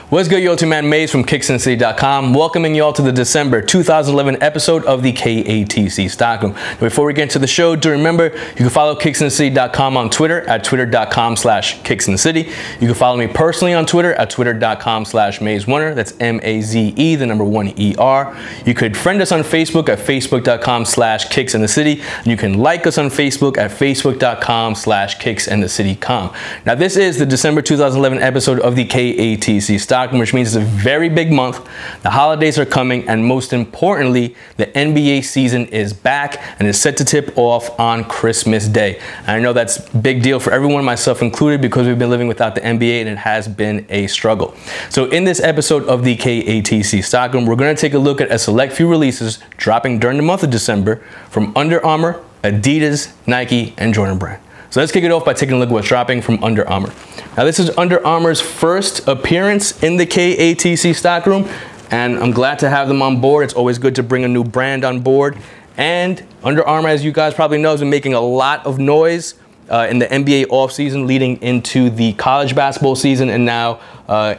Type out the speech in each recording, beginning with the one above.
What's good, yo? Man Mays from KixandtheCity.com, welcoming you all to the December 2011 episode of the KATC Stockroom. Before we get into the show, do remember you can follow KixandtheCity.com on Twitter at twitter.com/KixandtheCity. You can follow me personally on Twitter at twitter.com/MazeWinner. That's M-A-Z-E, the number 1-E-R. You could friend us on Facebook at facebook.com/KixandtheCity. And you can like us on Facebook at facebook.com/KixandtheCity.com. Now, this is the December 2011 episode of the KATC Stockroom, which means it's a very big month. The holidays are coming, and most importantly, the NBA season is back and is set to tip off on Christmas Day. And I know that's a big deal for everyone, myself included, because we've been living without the NBA and it has been a struggle. So in this episode of the KATC Stockroom, we're going to take a look at a select few releases dropping during the month of December from Under Armour, Adidas, Nike, and Jordan Brand. So let's kick it off by taking a look at what's dropping from Under Armour. Now, this is Under Armour's first appearance in the KATC Stockroom, and I'm glad to have them on board. It's always good to bring a new brand on board. And Under Armour, as you guys probably know, has been making a lot of noise in the NBA offseason leading into the college basketball season and now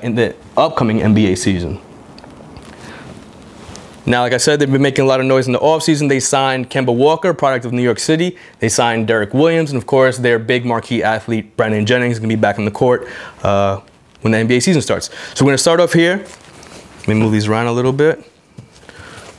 in the upcoming NBA season. Now, like I said, they've been making a lot of noise in the offseason. They signed Kemba Walker, product of New York City. They signed Derek Williams, and of course, their big marquee athlete, Brandon Jennings, is going to be back on the court when the NBA season starts. So we're going to start off here. Let me move these around a little bit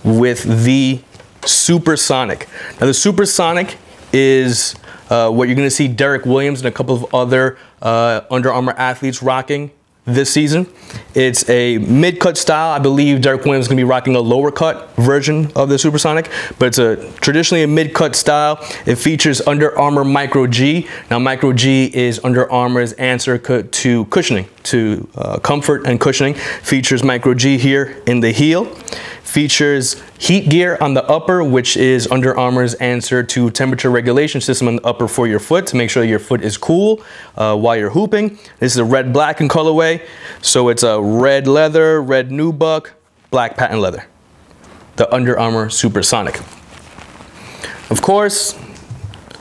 with the Supersonic. Now, the Supersonic is what you're going to see Derek Williams and a couple of other Under Armour athletes rocking this season. It's a mid-cut style. I believe Derek Williams is going to be rocking a lower cut version of the Supersonic, but it's traditionally a mid-cut style. It features Under Armour Micro G. Now, Micro G is Under Armour's answer to cushioning, to comfort and cushioning. Features Micro G here in the heel. Features heat gear on the upper, which is Under Armour's answer to temperature regulation system on the upper for your foot to make sure your foot is cool while you're hooping. This is a red black in colorway. So it's a red leather, red nubuck, black patent leather. The Under Armour Supersonic. Of course,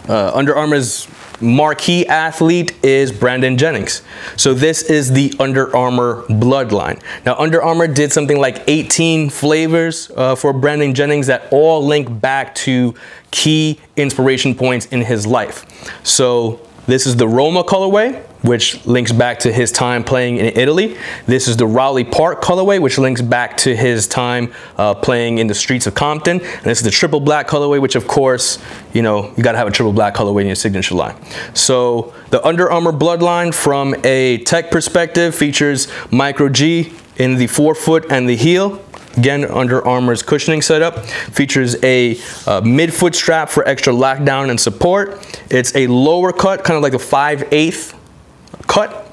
Under Armour's marquee athlete is Brandon Jennings. So this is the Under Armour Bloodline. Now, Under Armour did something like 18 flavors for Brandon Jennings that all link back to key inspiration points in his life. So this is the Roma colorway, which links back to his time playing in Italy. This is the Raleigh Park colorway, which links back to his time playing in the streets of Compton. And this is the triple black colorway, which of course, you know, you gotta have a triple black colorway in your signature line. So the Under Armour Bloodline, from a tech perspective, features Micro G in the forefoot and the heel. Again, Under Armour's cushioning setup. Features a mid-foot strap for extra lockdown and support. It's a lower cut, kind of like a 5/8 cut,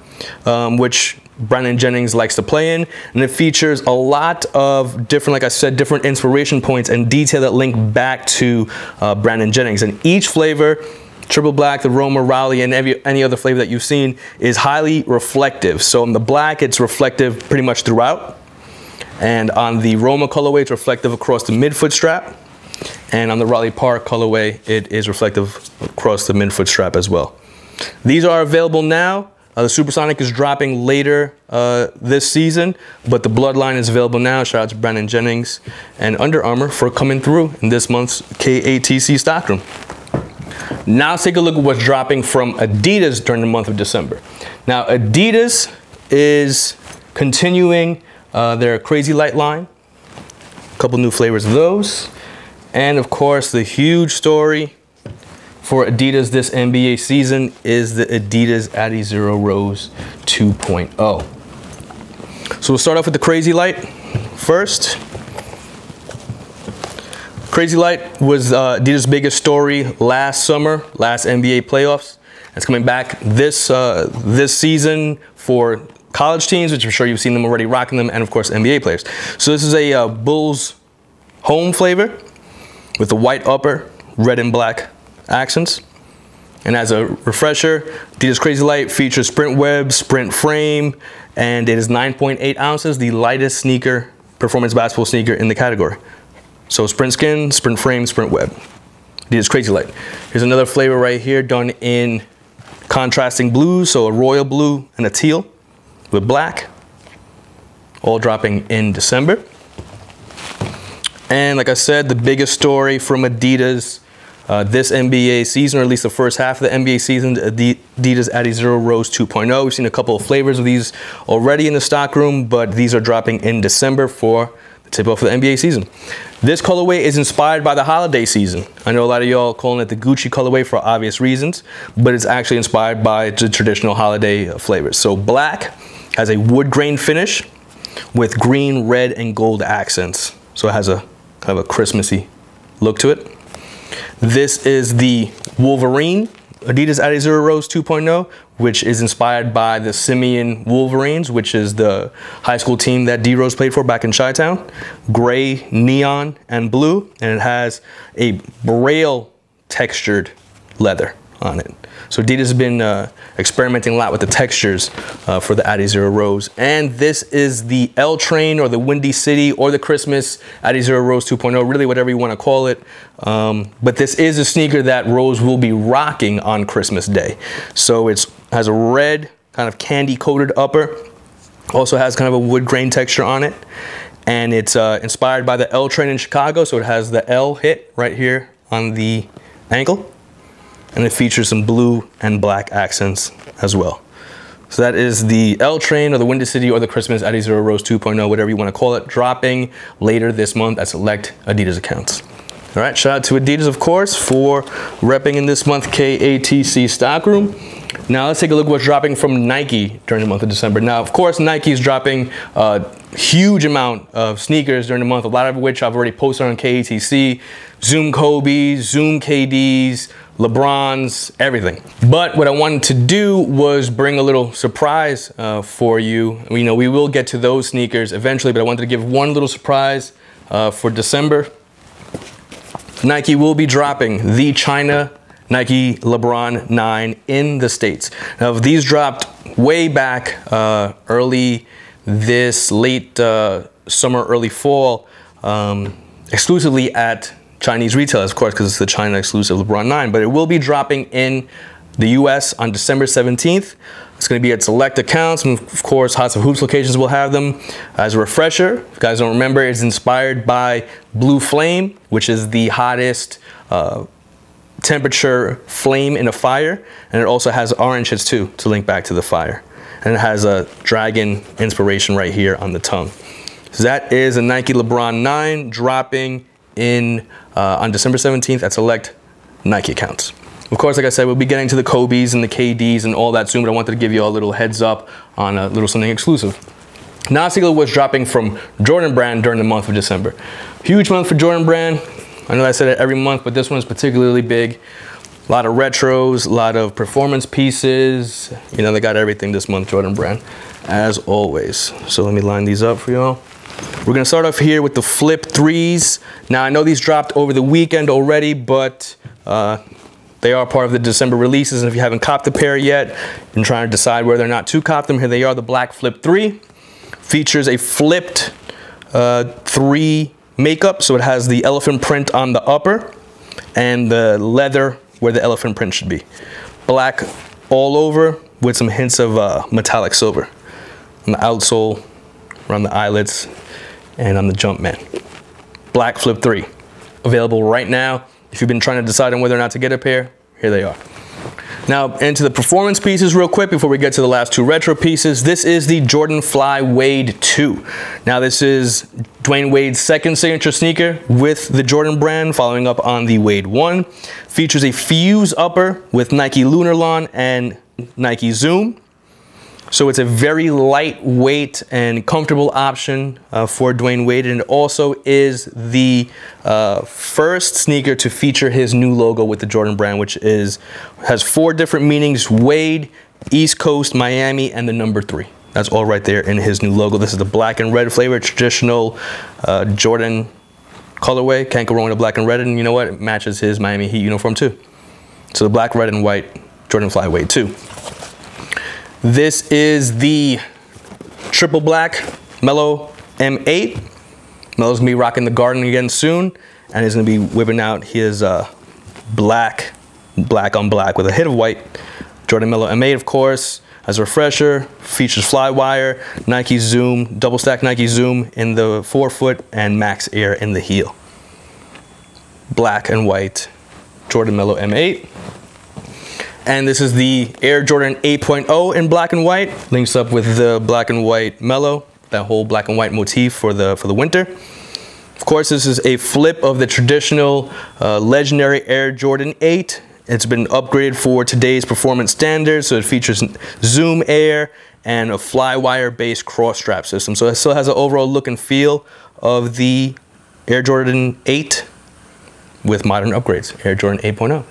which Brandon Jennings likes to play in. And it features a lot of different, like I said, different inspiration points and detail that link back to Brandon Jennings. And each flavor, triple black, the Roma, Raleigh, and any other flavor that you've seen, is highly reflective. So on the black, it's reflective pretty much throughout. And on the Roma colorway, it's reflective across the midfoot strap. And on the Raleigh Park colorway, it is reflective across the midfoot strap as well. These are available now. The Supersonic is dropping later this season, but the Bloodline is available now. Shout out to Brandon Jennings and Under Armour for coming through in this month's KATC Stockroom. Now let's take a look at what's dropping from Adidas during the month of December. Now, Adidas is continuing their Crazy Light line. A couple new flavors of those. And of course, the huge story for Adidas this NBA season is the Adidas adiZero Rose 2.0. So we'll start off with the Crazy Light first. Crazy Light was Adidas' biggest story last summer, last NBA playoffs. It's coming back this season for college teams, which I'm sure you've seen them already rocking them, and of course NBA players. So this is a Bulls home flavor with the white upper, red and black accents. And as a refresher, Adidas Crazy Light features sprint web, sprint frame, and it is 9.8 ounces, the lightest sneaker, performance basketball sneaker in the category. So sprint skin, sprint frame, sprint web. Adidas Crazy Light. Here's another flavor right here done in contrasting blues, so a royal blue and a teal with black. all dropping in December. And like I said, the biggest story from Adidas this NBA season, or at least the first half of the NBA season, adidas adiZero Rose 2.0. We've seen a couple of flavors of these already in the stockroom, but these are dropping in December for the tip-off of the NBA season. This colorway is inspired by the holiday season. I know a lot of y'all calling it the Gucci colorway for obvious reasons, but it's actually inspired by the traditional holiday flavors. So black has a wood grain finish with green, red, and gold accents. So it has a kind of a Christmassy look to it. This is the Wolverine adidas adiZero Rose 2.0, which is inspired by the Simeon Wolverines, which is the high school team that D-Rose played for back in Chi-Town. Gray, neon, and blue, and it has a braille textured leather on it. So Adidas has been experimenting a lot with the textures for the adiZero Rose. And this is the L Train, or the Windy City, or the Christmas adiZero Rose 2.0, really whatever you want to call it. But this is a sneaker that Rose will be rocking on Christmas Day. So it has a red kind of candy coated upper. Also has kind of a wood grain texture on it. And it's inspired by the L Train in Chicago. So it has the L hit right here on the ankle. And it features some blue and black accents as well. So that is the L Train, or the Windy City, or the Christmas adiZero Rose 2.0, whatever you want to call it, dropping later this month at select Adidas accounts. All right, shout out to Adidas, of course, for repping in this month KATC Stockroom. Now let's take a look at what's dropping from Nike during the month of December. Now, of course, Nike is dropping a huge amount of sneakers during the month, a lot of which I've already posted on KATC. Zoom Kobe's, Zoom KD's, LeBron's, everything. But what I wanted to do was bring a little surprise for you. You know, we will get to those sneakers eventually, but I wanted to give one little surprise for December. Nike will be dropping the China Nike LeBron 9 in the States. Now, these dropped way back early this late summer, early fall, exclusively at Chinese retailers, of course, because it's the China exclusive LeBron 9, but it will be dropping in the US on December 17th. It's going to be at select accounts, and of course, House of Hoops locations will have them. As a refresher, if you guys don't remember, it's inspired by Blue Flame, which is the hottest temperature flame in a fire, and it also has orange hits too to link back to the fire. And it has a dragon inspiration right here on the tongue. So that is a Nike LeBron 9 dropping in on December 17th at select Nike accounts. Of course, like I said, we'll be getting to the Kobe's and the KD's and all that soon, but I wanted to give you all a little heads up on a little something exclusive. Now let's take a look at what's dropping from Jordan Brand during the month of December. Huge month for Jordan Brand. I know I said it every month, but this one is particularly big. A lot of retros, a lot of performance pieces. You know, they got everything this month, Jordan Brand, as always. So let me line these up for y'all. We're gonna start off here with the Flip 3s. Now I know these dropped over the weekend already, but they are part of the December releases. And if you haven't copped the pair yet and trying to decide whether or not to cop them, here they are. The black Flip 3 features a flipped 3 makeup. So it has the elephant print on the upper and the leather where the elephant print should be. Black all over with some hints of metallic silver on the outsole, around the eyelets, and on the Jumpman. Black Flip 3. Available right now. If you've been trying to decide on whether or not to get a pair, here they are. Now into the performance pieces real quick before we get to the last two retro pieces. This is the Jordan Fly Wade 2. Now this is Dwayne Wade's second signature sneaker with the Jordan Brand, following up on the Wade 1. Features a fuse upper with Nike Lunarlon and Nike Zoom. So it's a very lightweight and comfortable option for Dwayne Wade, and it also is the first sneaker to feature his new logo with the Jordan Brand, which has 4 different meanings: Wade, East Coast, Miami, and the number 3. That's all right there in his new logo. This is the black and red flavor, traditional Jordan colorway. Can't go wrong with the black and red, and you know what? It matches his Miami Heat uniform too. So the black, red, and white Jordan Fly Wade 2. This is the triple black Mellow M8. Melo's gonna be rocking the Garden again soon, and he's gonna be whipping out his black on black with a hit of white Jordan Mellow M8, of course. As a refresher, features Flywire, Nike Zoom, double stack Nike Zoom in the forefoot, and Max Air in the heel. Black and white Jordan Mellow M8. And this is the Air Jordan 8.0 in black and white. Links up with the black and white Mellow, that whole black and white motif for the winter. Of course, this is a flip of the traditional legendary Air Jordan 8. It's been upgraded for today's performance standards, so it features Zoom Air and a Flywire based cross strap system. So it still has an overall look and feel of the Air Jordan 8 with modern upgrades, Air Jordan 8.0.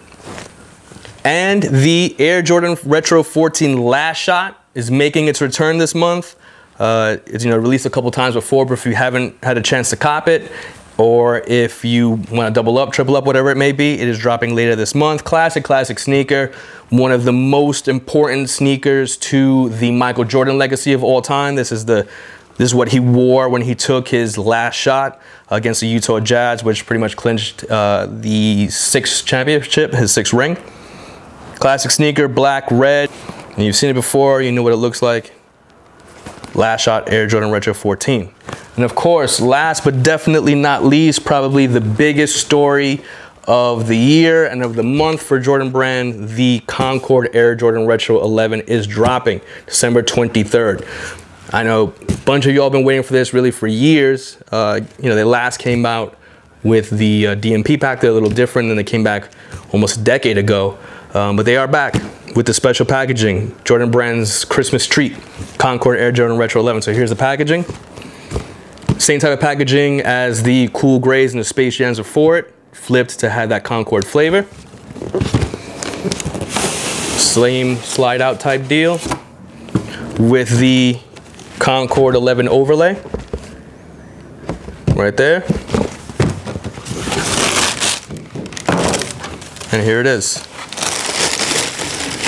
And the Air Jordan Retro 14 Last Shot is making its return this month. It's released a couple times before, but if you haven't had a chance to cop it, or if you want to double up, triple up, whatever it may be, it is dropping later this month. Classic sneaker. One of the most important sneakers to the Michael Jordan legacy of all time. This is what he wore when he took his last shot against the Utah Jazz, which pretty much clinched the 6th championship, his 6th ring. Classic sneaker, black, red. And you've seen it before, you know what it looks like. Last Shot Air Jordan Retro 14. And of course, last but definitely not least, probably the biggest story of the year and of the month for Jordan Brand, the Concord Air Jordan Retro 11 is dropping December 23rd. I know a bunch of y'all been waiting for this really for years. They last came out with the DMP pack. They're a little different than they came back almost a decade ago. But they are back with the special packaging, Jordan Brand's Christmas treat, Concord Air Jordan Retro 11. So here's the packaging. Same type of packaging as the cool grays and the Space Jams before it, flipped to have that Concord flavor. Same slide out type deal with the Concord 11 overlay right there. And here it is.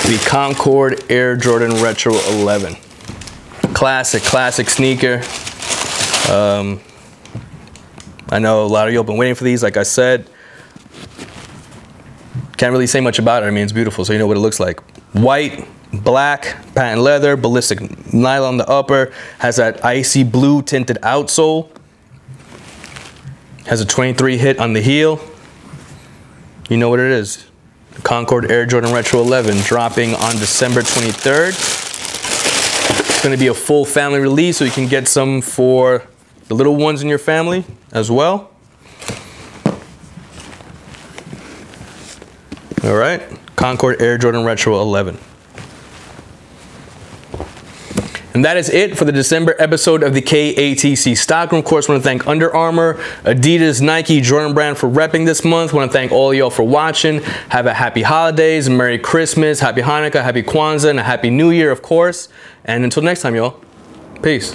The Concord Air Jordan Retro 11. Classic sneaker. I know a lot of you have been waiting for these, like I said. Can't really say much about it. I mean, it's beautiful, so you know what it looks like. White, black, patent leather, ballistic nylon on the upper, has that icy blue tinted outsole. Has a 23 hit on the heel. You know what it is. Concord Air Jordan Retro 11 dropping on December 23rd. It's going to be a full family release, so you can get some for the little ones in your family as well. All right, Concord Air Jordan Retro 11. And that is it for the December episode of the KATC Stockroom. Of course, I want to thank Under Armour, Adidas, Nike, Jordan Brand for repping this month. I want to thank all of y'all for watching. Have a happy holidays, Merry Christmas, Happy Hanukkah, Happy Kwanzaa, and a Happy New Year, of course. And until next time, y'all, peace.